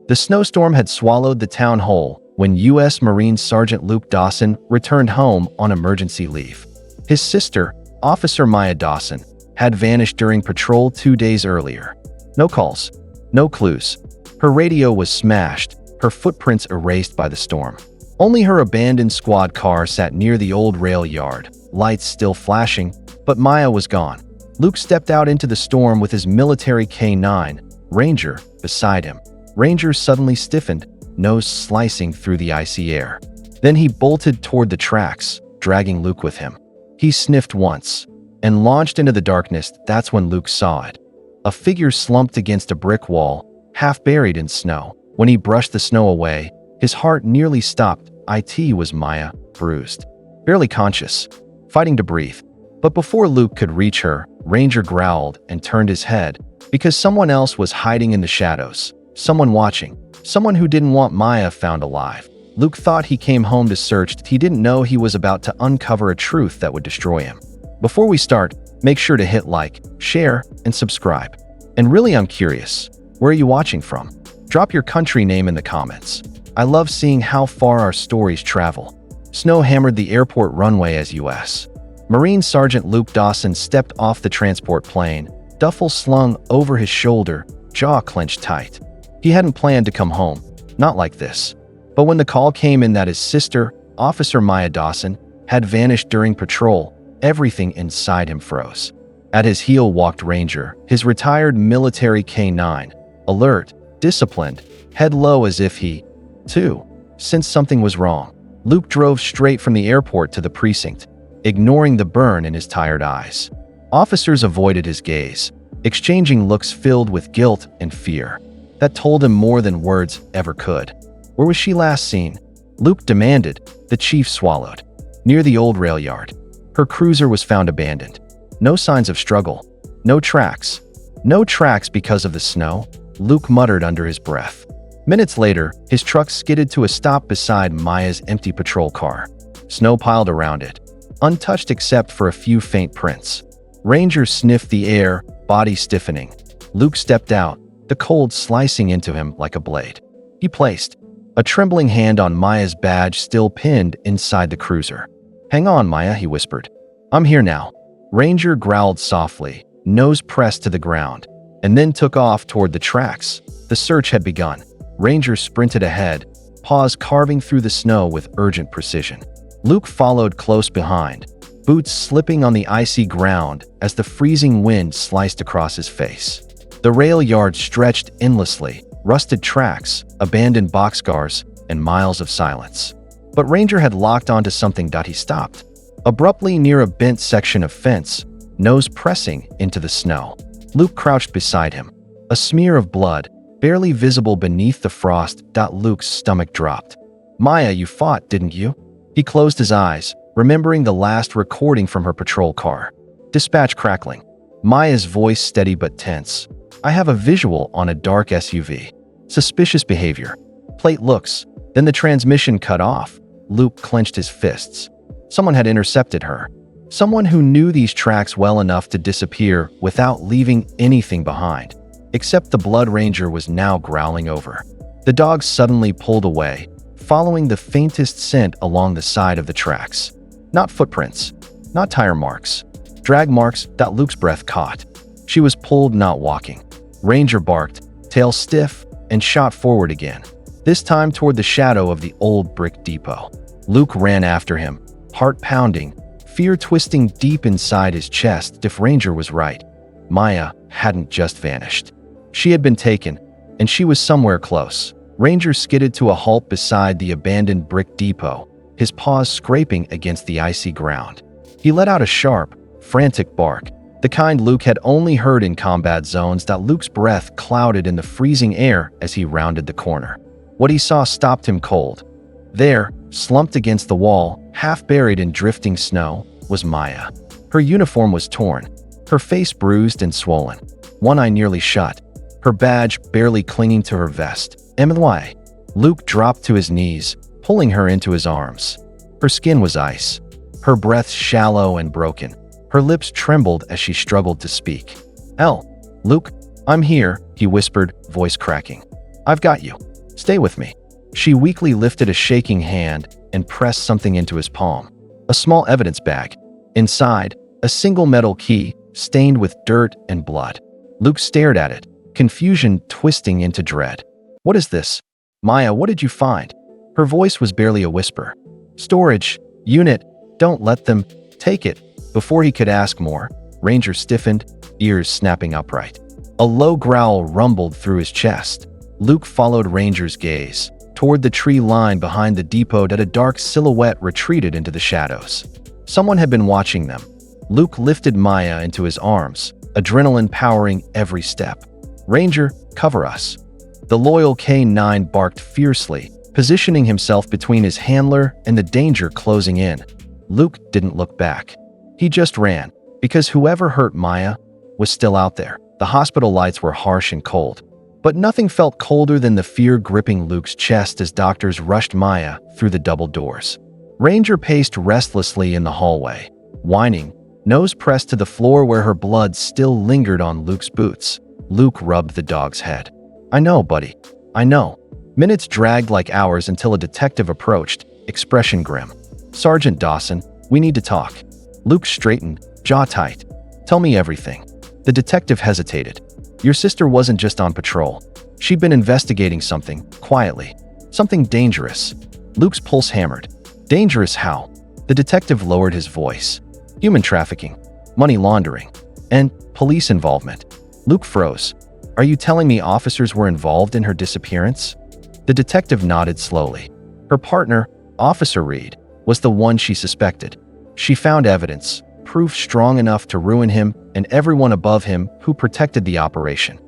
The snowstorm had swallowed the town whole when U.S. Marine Sergeant Luke Dawson returned home on emergency leave. His sister, Officer Maya Dawson, had vanished during patrol 2 days earlier. No calls, no clues. Her radio was smashed, her footprints erased by the storm. Only her abandoned squad car sat near the old rail yard, lights still flashing, but Maya was gone. Luke stepped out into the storm with his military K9, Ranger, beside him. Ranger suddenly stiffened, nose slicing through the icy air. Then he bolted toward the tracks, dragging Luke with him. He sniffed once and launched into the darkness. That's when Luke saw it. A figure slumped against a brick wall, half buried in snow. When he brushed the snow away, his heart nearly stopped. It was Maya, bruised, barely conscious, fighting to breathe. But before Luke could reach her, Ranger growled and turned his head because someone else was hiding in the shadows. Someone watching. Someone who didn't want Maya found alive. Luke thought he came home to search. He didn't know he was about to uncover a truth that would destroy him. Before we start, make sure to hit like, share, and subscribe. And really, I'm curious, where are you watching from? Drop your country name in the comments. I love seeing how far our stories travel. Snow hammered the airport runway as U.S. Marine Sergeant Luke Dawson stepped off the transport plane, duffel slung over his shoulder, jaw clenched tight. He hadn't planned to come home, not like this. But when the call came in that his sister, Officer Maya Dawson, had vanished during patrol, everything inside him froze. At his heel walked Ranger, his retired military K9, alert, disciplined, head low as if he, too, sensed something was wrong. Luke drove straight from the airport to the precinct, ignoring the burn in his tired eyes. Officers avoided his gaze, exchanging looks filled with guilt and fear. That told him more than words ever could. Where was she last seen? Luke demanded. The chief swallowed. Near the old rail yard. Her cruiser was found abandoned. No signs of struggle. No tracks. No tracks because of the snow, Luke muttered under his breath. Minutes later, his truck skidded to a stop beside Maya's empty patrol car. Snow piled around it, untouched except for a few faint prints. Ranger sniffed the air, body stiffening. Luke stepped out, the cold slicing into him like a blade. He placed a trembling hand on Maya's badge still pinned inside the cruiser. "Hang on, Maya," he whispered. "I'm here now." Ranger growled softly, nose pressed to the ground, and then took off toward the tracks. The search had begun. Ranger sprinted ahead, paws carving through the snow with urgent precision. Luke followed close behind, boots slipping on the icy ground as the freezing wind sliced across his face. The rail yard stretched endlessly, rusted tracks, abandoned boxcars, and miles of silence. But Ranger had locked onto something. He stopped, abruptly near a bent section of fence, nose pressing into the snow. Luke crouched beside him, a smear of blood, barely visible beneath the frost. Luke's stomach dropped. "Maya, you fought, didn't you?" He closed his eyes, remembering the last recording from her patrol car. Dispatch crackling. Maya's voice steady but tense. "I have a visual on a dark SUV. Suspicious behavior. Plate looks." Then the transmission cut off. Luke clenched his fists. Someone had intercepted her. Someone who knew these tracks well enough to disappear without leaving anything behind. Except the Blood Ranger was now growling over. The dog suddenly pulled away, following the faintest scent along the side of the tracks. Not footprints, not tire marks, drag marks. Luke's breath caught. She was pulled, not walking. Ranger barked, tail stiff, and shot forward again, this time toward the shadow of the old brick depot. Luke ran after him, heart pounding, fear twisting deep inside his chest. If Ranger was right, Maya hadn't just vanished. She had been taken, and she was somewhere close. Ranger skidded to a halt beside the abandoned brick depot, his paws scraping against the icy ground. He let out a sharp, frantic bark, the kind Luke had only heard in combat zones. Luke's breath clouded in the freezing air as he rounded the corner. What he saw stopped him cold. There, slumped against the wall, half buried in drifting snow, was Maya. Her uniform was torn, her face bruised and swollen, one eye nearly shut, her badge barely clinging to her vest. "Emily." Luke dropped to his knees, pulling her into his arms. Her skin was ice, her breath shallow and broken. Her lips trembled as she struggled to speak. "Luke, I'm here," he whispered, voice cracking. "I've got you." Stay with me. She weakly lifted a shaking hand and pressed something into his palm. A small evidence bag. Inside, a single metal key, stained with dirt and blood. Luke stared at it, confusion twisting into dread. What is this? Maya, what did you find? Her voice was barely a whisper. Storage unit, don't let them take it. Before he could ask more, Ranger stiffened, ears snapping upright. A low growl rumbled through his chest. Luke followed Ranger's gaze toward the tree line behind the depot that a dark silhouette retreated into the shadows. Someone had been watching them. Luke lifted Maya into his arms, adrenaline powering every step. Ranger, cover us. The loyal K-9 barked fiercely, positioning himself between his handler and the danger closing in. Luke didn't look back. He just ran, because whoever hurt Maya was still out there. The hospital lights were harsh and cold, but nothing felt colder than the fear gripping Luke's chest as doctors rushed Maya through the double doors. Ranger paced restlessly in the hallway, whining, nose pressed to the floor where her blood still lingered on Luke's boots. Luke rubbed the dog's head. I know, buddy. I know. Minutes dragged like hours until a detective approached, expression grim. Sergeant Dawson, we need to talk. Luke straightened, jaw tight. Tell me everything. The detective hesitated. Your sister wasn't just on patrol. She'd been investigating something, quietly. Something dangerous. Luke's pulse hammered. Dangerous how? The detective lowered his voice. Human trafficking, money laundering, and police involvement. Luke froze. Are you telling me officers were involved in her disappearance? The detective nodded slowly. Her partner, Officer Reed, was the one she suspected. She found evidence, proof strong enough to ruin him and everyone above him who protected the operation.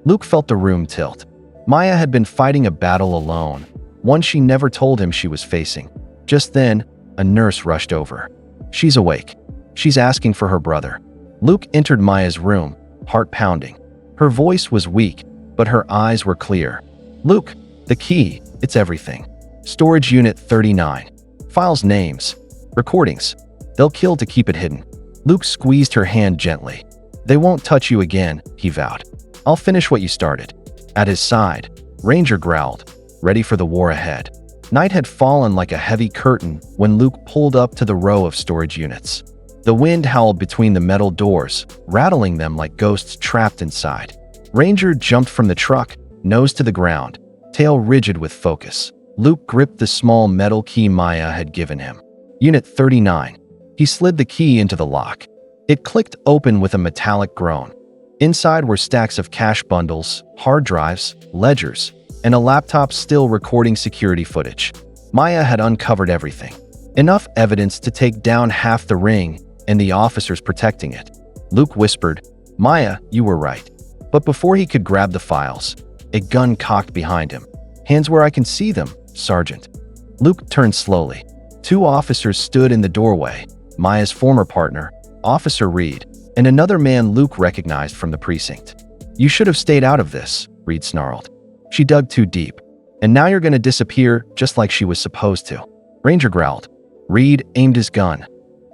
Luke felt the room tilt. Maya had been fighting a battle alone, one she never told him she was facing. Just then, a nurse rushed over. She's awake. She's asking for her brother. Luke entered Maya's room, heart pounding. Her voice was weak, but her eyes were clear. Luke, the key, it's everything. Storage Unit 39. Files names. Recordings. They'll kill to keep it hidden. Luke squeezed her hand gently. They won't touch you again, he vowed. I'll finish what you started. At his side, Ranger growled, ready for the war ahead. Night had fallen like a heavy curtain when Luke pulled up to the row of storage units. The wind howled between the metal doors, rattling them like ghosts trapped inside. Ranger jumped from the truck, nose to the ground, tail rigid with focus. Luke gripped the small metal key Maya had given him. Unit 39. He slid the key into the lock. It clicked open with a metallic groan. Inside were stacks of cash bundles, hard drives, ledgers, and a laptop still recording security footage. Maya had uncovered everything. Enough evidence to take down half the ring and the officers protecting it. Luke whispered, Maya, you were right. But before he could grab the files, a gun cocked behind him. Hands where I can see them, Sergeant. Luke turned slowly. Two officers stood in the doorway, Maya's former partner, Officer Reed, and another man Luke recognized from the precinct. You should have stayed out of this, Reed snarled. She dug too deep. And now you're going to disappear just like she was supposed to. Ranger growled. Reed aimed his gun.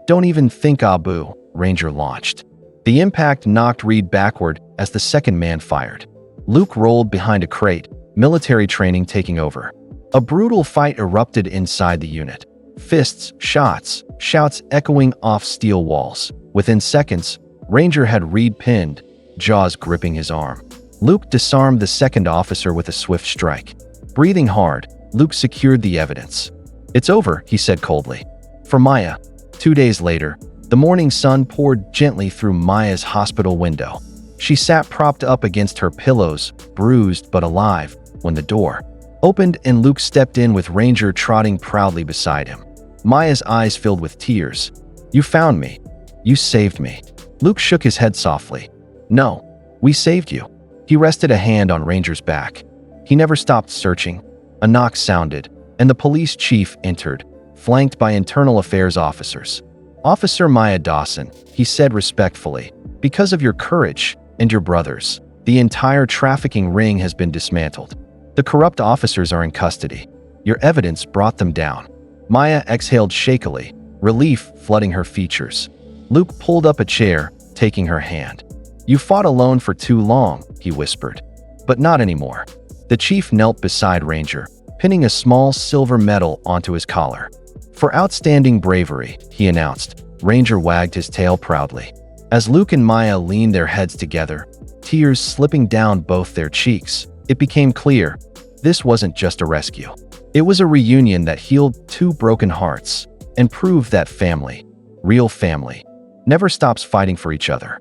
Don't even think, Abu, Ranger launched. The impact knocked Reed backward as the second man fired. Luke rolled behind a crate, military training taking over. A brutal fight erupted inside the unit. Fists, shots, shouts echoing off steel walls. Within seconds, Ranger had Reed pinned, jaws gripping his arm. Luke disarmed the second officer with a swift strike. Breathing hard, Luke secured the evidence. It's over, he said coldly. For Maya. 2 days later, the morning sun poured gently through Maya's hospital window. She sat propped up against her pillows, bruised but alive, when the door opened and Luke stepped in with Ranger trotting proudly beside him. Maya's eyes filled with tears. You found me. You saved me. Luke shook his head softly. No, we saved you. He rested a hand on Ranger's back. He never stopped searching. A knock sounded, and the police chief entered, flanked by internal affairs officers. Officer Maya Dawson, he said respectfully, because of your courage and your brothers, the entire trafficking ring has been dismantled. The corrupt officers are in custody. Your evidence brought them down. Maya exhaled shakily, relief flooding her features. Luke pulled up a chair, taking her hand. You fought alone for too long, he whispered. But not anymore. The chief knelt beside Ranger, pinning a small silver medal onto his collar. "For outstanding bravery," he announced. Ranger wagged his tail proudly. As Luke and Maya leaned their heads together, tears slipping down both their cheeks, it became clear this wasn't just a rescue. It was a reunion that healed two broken hearts and proved that family, real family, never stops fighting for each other.